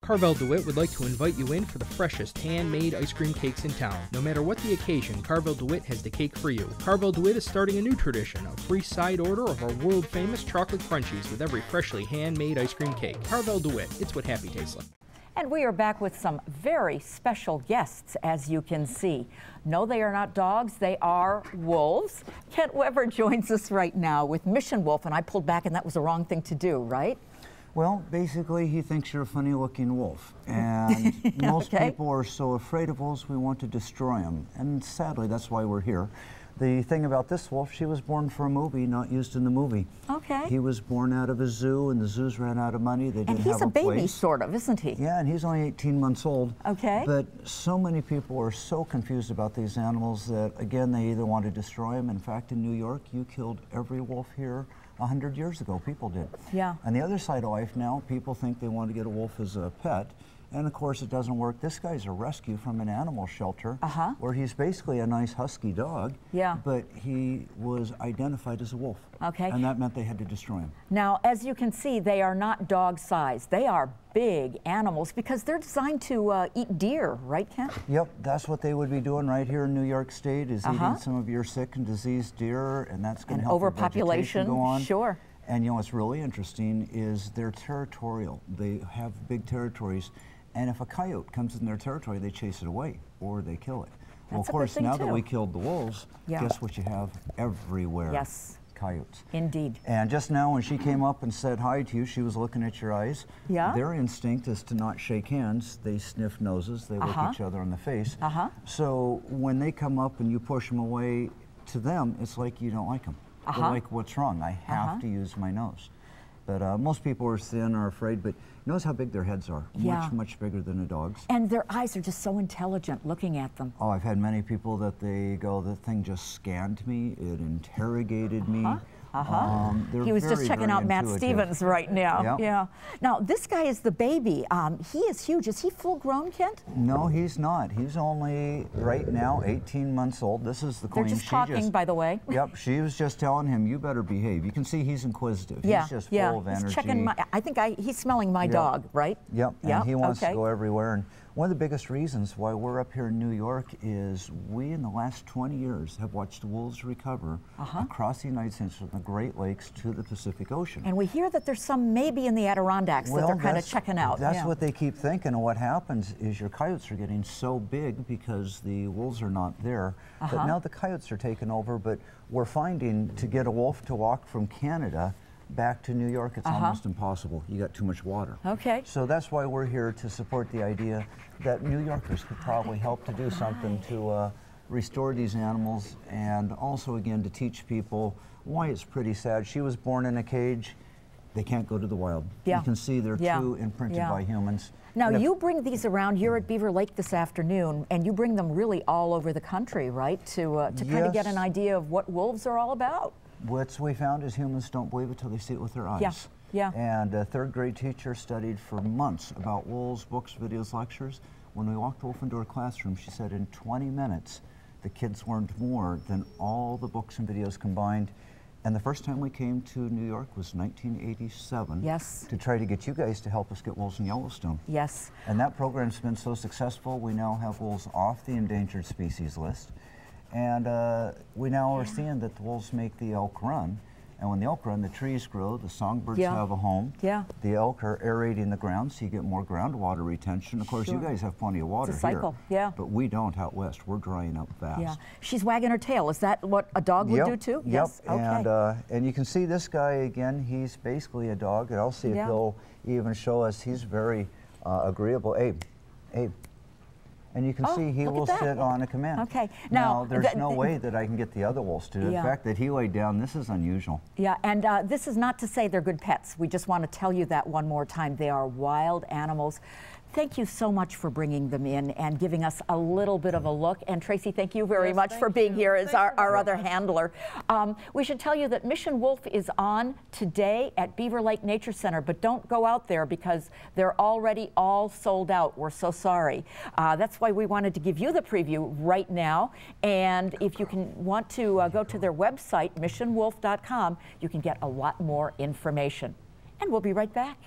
Carvel DeWitt would like to invite you in for the freshest handmade ice cream cakes in town. No matter what the occasion, Carvel DeWitt has the cake for you. Carvel DeWitt is starting a new tradition, a free side order of our world-famous chocolate crunchies with every freshly handmade ice cream cake. Carvel DeWitt, it's what happy tastes like. And we are back with some very special guests, as you can see. No, they are not dogs, they are wolves. Kent Weber joins us right now with Mission Wolf, and I pulled back and that was the wrong thing to do, right? Well, basically, he thinks you're a funny-looking wolf, and most people are so afraid of wolves, we want to destroy them, and sadly, that's why we're here. The thing about this wolf, she was born for a movie, not used in the movie. Okay. He was born out of a zoo, and the zoos ran out of money. They didn't have a place. And he's a baby, sort of, isn't he? Yeah, and he's only 18 months old. Okay. But so many people are so confused about these animals that, again, they either want to destroy them. In fact, in New York, you killed every wolf here 100 years ago. People did. Yeah. On the other side of life now, people think they want to get a wolf as a pet. And of course, it doesn't work. This guy's a rescue from an animal shelter where he's basically a nice husky dog, but he was identified as a wolf. Okay. And that meant they had to destroy him. Now, as you can see, they are not dog sized. They are big animals because they're designed to eat deer, right, Kent? Yep, that's what they would be doing right here in New York State, is eating some of your sick and diseased deer, and that's going to help overpopulation go on. Sure. And you know what's really interesting is they're territorial. They have big territories. And if a coyote comes in their territory, they chase it away or they kill it. Well, of course, now that we killed the wolves, guess what you have everywhere? Yes. Coyotes. Indeed. And just now when she came up and said hi to you, she was looking at your eyes. Yeah. Their instinct is to not shake hands. They sniff noses. They look each other in the face. So when they come up and you push them away, to them, it's like you don't like them. They're like, what's wrong? I have to use my nose. But most people are thin or afraid, but notice how big their heads are. Much, much bigger than a dog's. And their eyes are just so intelligent looking at them. Oh, I've had many people that they go, the thing just scanned me, it interrogated me. He was just checking out Matt Stevens right now. Yeah. Now, this guy is the baby. He is huge. Is he full grown, Kent? No, he's not. He's only, right now, 18 months old. This is the queen. They're just talking, by the way. Yep, she was just telling him, you better behave. You can see he's inquisitive. He's just full of energy. He's checking I think he's smelling my dog, right? Yep, and he wants to go everywhere. And one of the biggest reasons why we're up here in New York is we, in the last 20 years, have watched wolves recover across the United States from the Great Lakes to the Pacific Ocean. And we hear that there's some maybe in the Adirondacks that they're kind of checking out. That's what they keep thinking, and what happens is your coyotes are getting so big because the wolves are not there. But now the coyotes are taking over, but we're finding to get a wolf to walk from Canada back to New York, it's almost impossible. You got too much water. Okay. So that's why we're here to support the idea that New Yorkers could probably help to do something to restore these animals, and also, again, to teach people why it's pretty sad. She was born in a cage. They can't go to the wild. You can see they're too imprinted by humans. Now, you bring these around here at Beaver Lake this afternoon, and you bring them really all over the country, right, to kind of get an idea of what wolves are all about. What we found is humans don't believe it till they see it with their eyes. And a third grade teacher studied for months about wolves, books, videos, lectures. When we walked the wolf into her classroom, she said in 20 minutes, the kids learned more than all the books and videos combined. And the first time we came to New York was 1987 to try to get you guys to help us get wolves in Yellowstone. And that program's been so successful, we now have wolves off the endangered species list. And we now are seeing that the wolves make the elk run. And when the elk run, the trees grow, the songbirds have a home. The elk are aerating the ground, so you get more groundwater retention. Of course, you guys have plenty of water here. But we don't out west. We're drying up fast. She's wagging her tail. Is that what a dog would do too? Yes. And you can see this guy again. He's basically a dog. And I'll see if he'll even show us. He's very agreeable. Abe. And you can see he will sit on a command. Okay. Now there's no way that I can get the other wolves to do it. The fact that he laid down, this is unusual. And this is not to say they're good pets. We just want to tell you that one more time. They are wild animals. Thank you so much for bringing them in and giving us a little bit of a look. And Tracy, thank you very much for being here as our other handler. We should tell you that Mission Wolf is on today at Beaver Lake Nature Center, but don't go out there because they're already all sold out. We're so sorry. That's why we wanted to give you the preview right now. And if you want to go to their website, missionwolf.com, you can get a lot more information. And we'll be right back.